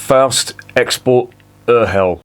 Faust Export Urhell.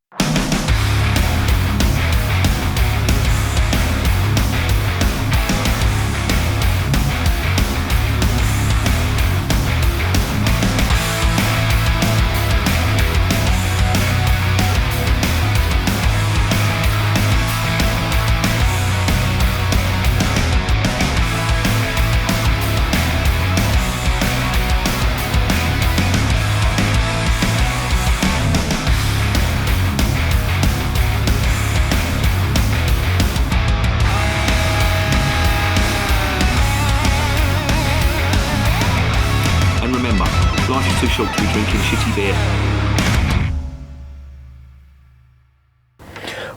Life is too short to be drinking shitty beer.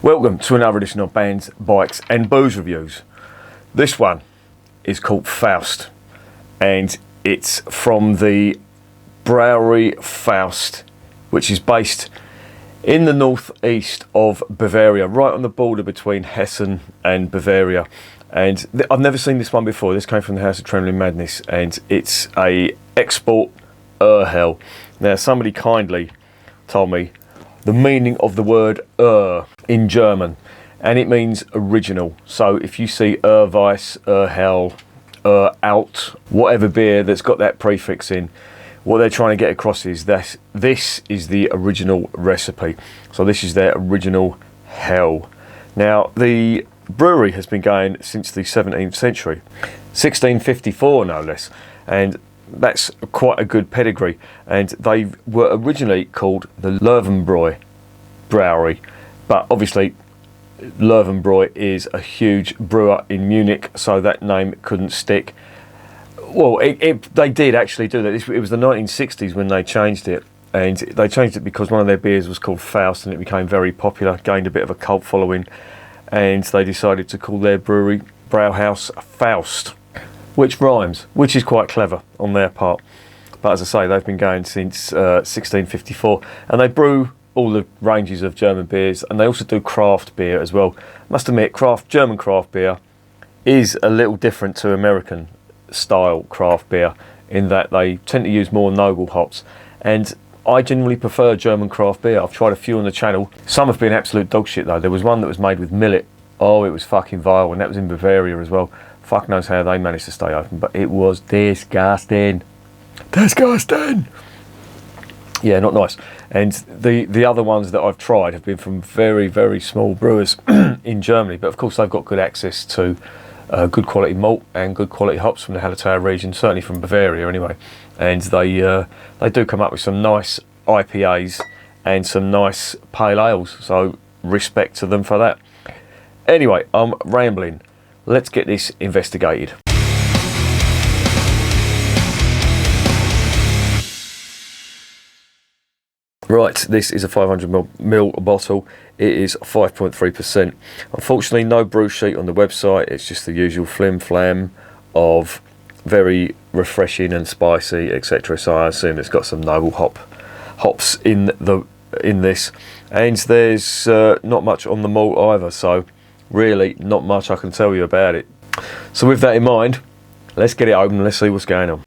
Welcome to another edition of Bands, Bikes and Booze Reviews. This one is called Faust, and it's from the Brewery Faust, which is based in the northeast of Bavaria, right on the border between Hessen and Bavaria. And I've never seen this one before. This came from the House of Trembling Madness, and it's a export Urhell. Now, somebody kindly told me the meaning of the word in German, and it means original. So if you see Weiss, Urhell, Alt, whatever beer that's got that prefix in, what they're trying to get across is that this is the original recipe. So this is their original hell. Now, the brewery has been going since the 17th century, 1654 no less, and that's quite a good pedigree. And they were originally called the Löwenbräu Brewery, but obviously Löwenbräu is a huge brewer in Munich, so that name couldn't stick. Well, they did actually do that. It was the 1960s when they changed it, and they changed it because one of their beers was called Faust, and it became very popular, gained a bit of a cult following, and they decided to call their brewery, Brauhaus, Faust, which rhymes, which is quite clever on their part. But as I say, they've been going since 1654, and they brew all the ranges of German beers, and they also do craft beer as well. Must admit, German craft beer is a little different to American style craft beer in that they tend to use more noble hops, and I generally prefer German craft beer. I've tried a few on the channel. Some have been absolute dog shit though. There was one that was made with millet. Oh, it was fucking vile, and that was in Bavaria as well. Fuck knows how they managed to stay open, but it was disgusting. Disgusting! Yeah, not nice. And the other ones that I've tried have been from very, very small brewers in Germany, but of course they've got good access to good quality malt and good quality hops from the Hallertau region, certainly from Bavaria anyway. And they do come up with some nice IPAs and some nice pale ales, so respect to them for that. Anyway, I'm rambling. Let's get this investigated. Right, this is a 500ml bottle. It is 5.3%. Unfortunately, no brew sheet on the website. It's just the usual flim flam of very refreshing and spicy, etc. So I assume it's got some noble hops in this, and there's not much on the malt either. So really, not much I can tell you about it. So with that in mind, let's get it open and let's see what's going on.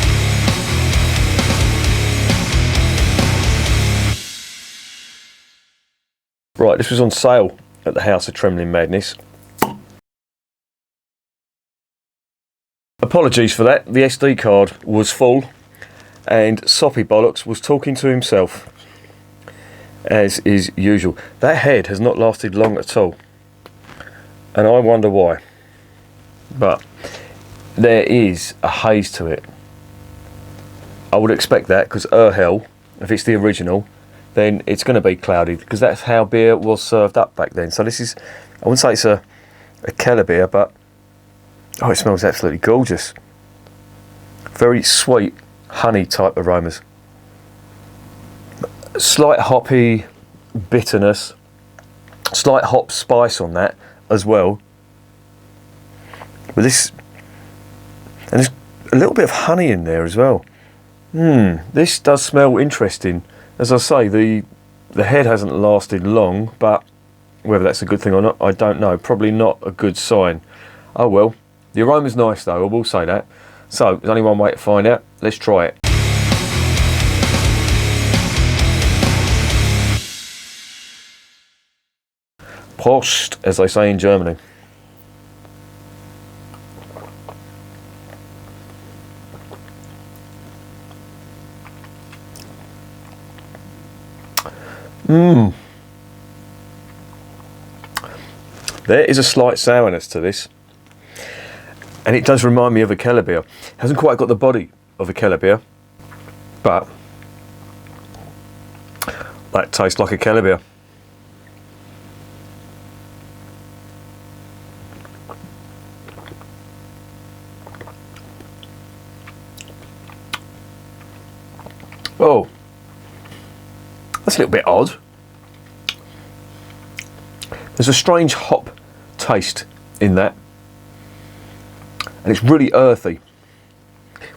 Right, this was on sale at the House of Trembling Madness. Apologies for that, the SD card was full and Soppy Bollocks was talking to himself, as is usual. That head has not lasted long at all, and I wonder why. But there is a haze to it. I would expect that, because Urhell, if it's the original, then it's going to be cloudy, because that's how beer was served up back then. So this is, I wouldn't say it's a Keller beer, but oh, it smells absolutely gorgeous. Very sweet, honey type aromas. Slight hoppy bitterness, slight hop spice on that as well. But this, and there's a little bit of honey in there as well. This does smell interesting. As I say, the head hasn't lasted long, but whether that's a good thing or not, I don't know. Probably not a good sign. Oh well. The aroma's nice though, I will say that. So, there's only one way to find out. Let's try it. Prost, as they say in Germany. There is a slight sourness to this, and it does remind me of a Keller beer. It hasn't quite got the body of a Keller beer, but that tastes like a Keller beer. Oh, that's a little bit odd. There's a strange hop taste in that, and it's really earthy,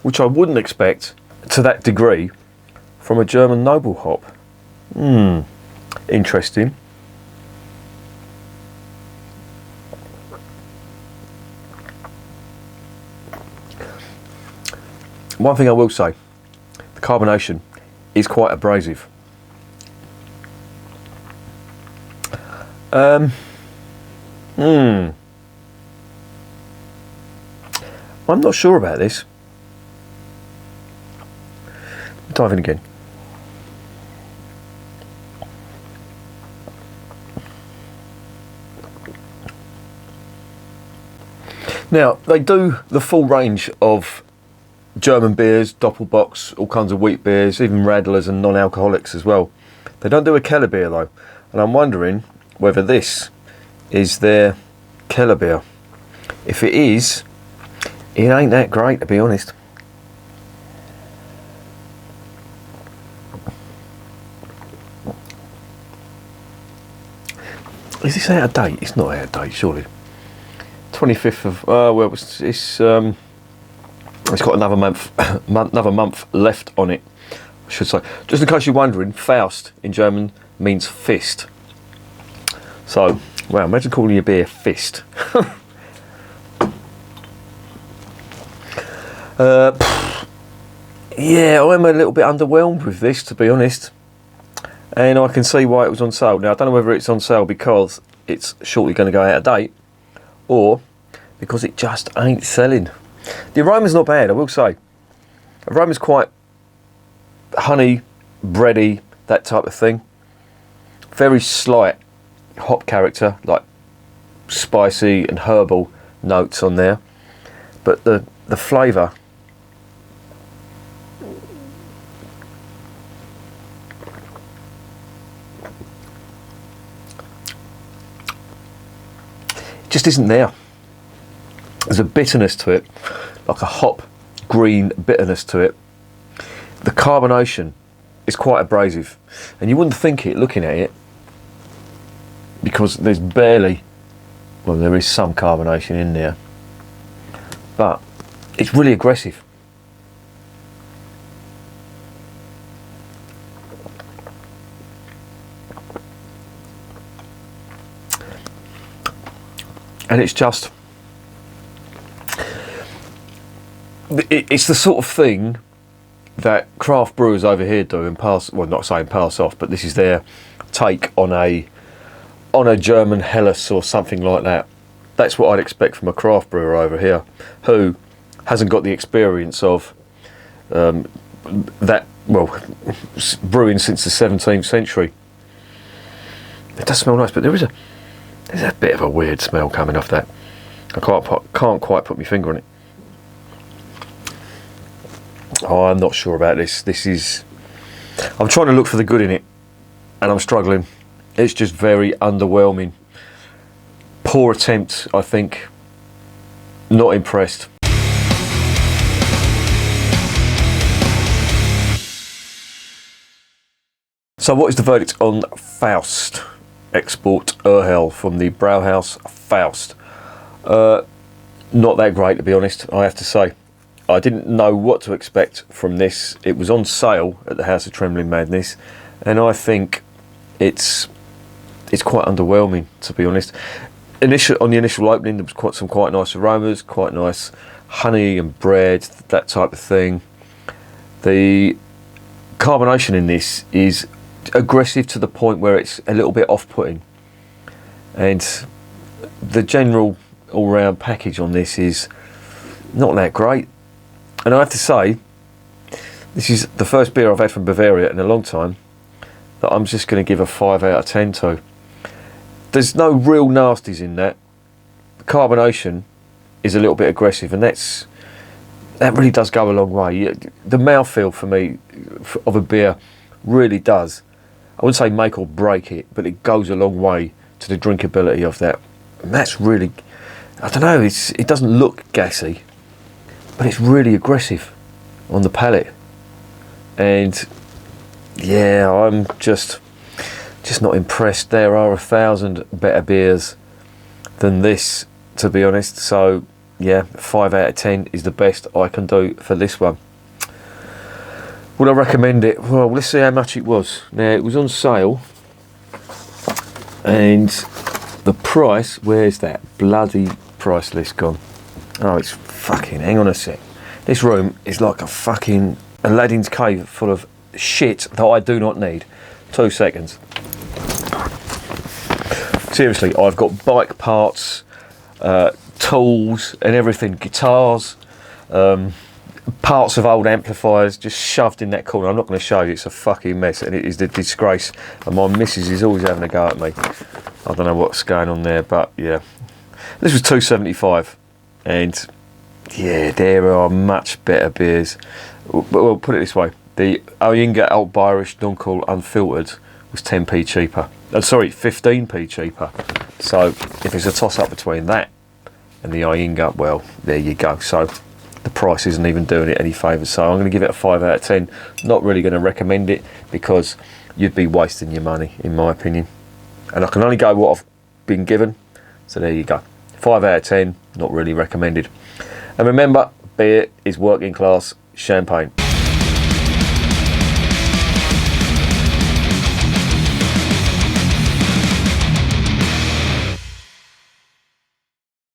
which I wouldn't expect to that degree from a German noble hop. Interesting. One thing I will say, the carbonation is quite abrasive. I'm not sure about this. Dive in again. Now, they do the full range of German beers, Doppelbocks, all kinds of wheat beers, even Radlers and non-alcoholics as well. They don't do a Keller beer though, and I'm wondering whether this is their Keller beer. If it is, it ain't that great, to be honest. Is this out of date? It's not out of date, surely. 25th of well, it's got another month left on it, I should say. Just in case you're wondering, Faust in German means fist. So, wow, imagine calling your beer fist. Yeah, I'm a little bit underwhelmed with this, to be honest. And I can see why it was on sale. Now, I don't know whether it's on sale because it's shortly going to go out of date, or because it just ain't selling. The aroma's not bad, I will say. The aroma's quite honey, bready, that type of thing. Very slight hop character, like spicy and herbal notes on there. But the flavour, just isn't there. There's a bitterness to it, like a hop green bitterness to it. The carbonation is quite abrasive, and you wouldn't think it looking at it, because there's barely, well, there is some carbonation in there, but it's really aggressive. And it's just, it's the sort of thing that craft brewers over here do and pass, well, not saying pass off, but this is their take on a German Helles or something like that. That's what I'd expect from a craft brewer over here, who hasn't got the experience of that, well, brewing since the 17th century. It does smell nice, but there's a bit of a weird smell coming off that. I can't quite put my finger on it. Oh, I'm not sure about this. I'm trying to look for the good in it, and I'm struggling. It's just very underwhelming. Poor attempt, I think. Not impressed. So what is the verdict on Faust? Export Urhell from the Brauhaus Faust. Not that great, to be honest, I have to say. I didn't know what to expect from this. It was on sale at the House of Trembling Madness, and I think it's quite underwhelming, to be honest. On the initial opening, there was some quite nice aromas, quite nice honey and bread, that type of thing. The carbonation in this is aggressive to the point where it's a little bit off-putting, And the general all-round package on this is not that great. And I have to say, this is the first beer I've had from Bavaria in a long time that I'm just going to give a 5 out of 10 to. There's no real nasties in that. The carbonation is a little bit aggressive, and that really does go a long way. The mouthfeel for me of a beer really does, I wouldn't say make or break it, but it goes a long way to the drinkability of that. And that's really, I don't know, it doesn't look gassy, but it's really aggressive on the palate. And yeah, I'm just not impressed. There are 1,000 better beers than this, to be honest. So yeah, 5 out of 10 is the best I can do for this one. Would I recommend it? Well, let's see how much it was. Now, it was on sale, and the price, where's that bloody price list gone? Oh, it's fucking, hang on a sec. This room is like a fucking Aladdin's cave full of shit that I do not need. 2 seconds. Seriously, I've got bike parts, tools and everything, guitars, parts of old amplifiers just shoved in that corner. I'm not going to show you, it's a fucking mess, and it is the disgrace, and my missus is always having a go at me. I don't know what's going on there, but yeah. This was $2.75, and yeah, there are much better beers. Well, put it this way, the Oyinga Alt Irish Dunkel Unfiltered was 10p cheaper. Sorry, 15p cheaper. So if it's a toss-up between that and the Oyinga, well, there you go. So the price isn't even doing it any favours. So I'm going to give it a 5 out of 10. Not really going to recommend it because you'd be wasting your money, in my opinion. And I can only go what I've been given. So there you go. 5 out of 10, not really recommended. And remember, beer is working class champagne.